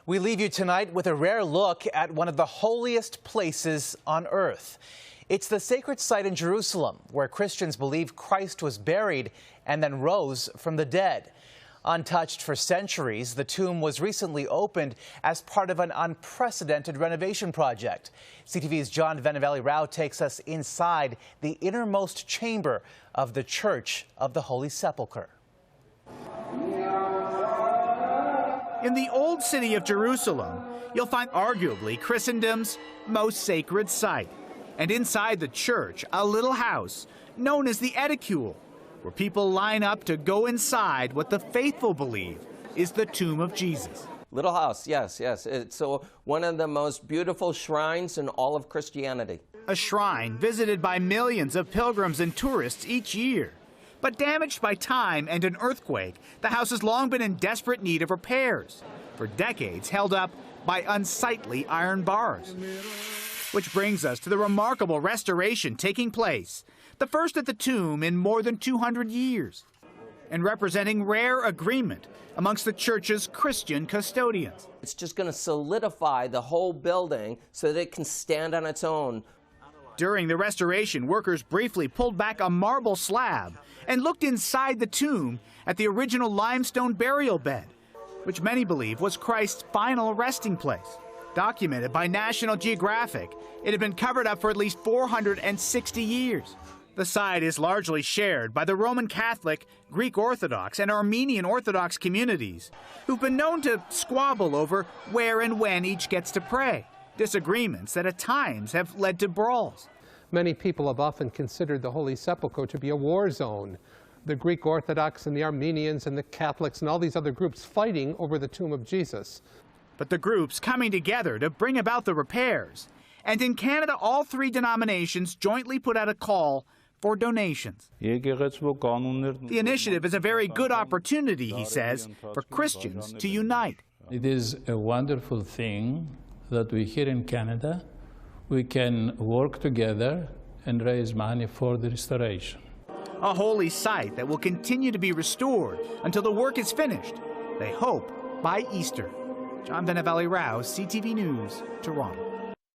We leave you tonight with a rare look at one of the holiest places on earth. It's the sacred site in Jerusalem, where Christians believe Christ was buried and then rose from the dead. Untouched for centuries, the tomb was recently opened as part of an unprecedented renovation project. CTV's John Vanavelli-Rao takes us inside the innermost chamber of the Church of the Holy Sepulchre. In the old city of Jerusalem, you'll find arguably Christendom's most sacred site. And inside the church, a little house known as the Aedicule, where people line up to go inside what the faithful believe is the tomb of Jesus. Little house, yes. It's one of the most beautiful shrines in all of Christianity. A shrine visited by millions of pilgrims and tourists each year. But damaged by time and an earthquake, the house has long been in desperate need of repairs. For decades held up by unsightly iron bars. Which brings us to the remarkable restoration taking place, the first at the tomb in more than 200 years, and representing rare agreement amongst the church's Christian custodians. It's just going to solidify the whole building so that it can stand on its own. During the restoration, workers briefly pulled back a marble slab and looked inside the tomb at the original limestone burial bed, which many believe was Christ's final resting place. Documented by National Geographic, it had been covered up for at least 460 years. The site is largely shared by the Roman Catholic, Greek Orthodox, and Armenian Orthodox communities, who've been known to squabble over where and when each gets to pray, disagreements that at times have led to brawls. Many people have often considered the Holy Sepulchre to be a war zone. The Greek Orthodox and the Armenians and the Catholics and all these other groups fighting over the tomb of Jesus. But the groups coming together to bring about the repairs. And in Canada, all three denominations jointly put out a call for donations. The initiative is a very good opportunity, he says, for Christians to unite. It is a wonderful thing that we here in Canada, we can work together and raise money for the restoration. A holy site that will continue to be restored until the work is finished, they hope, by Easter. John Vanavelli-Rao, CTV News, Toronto.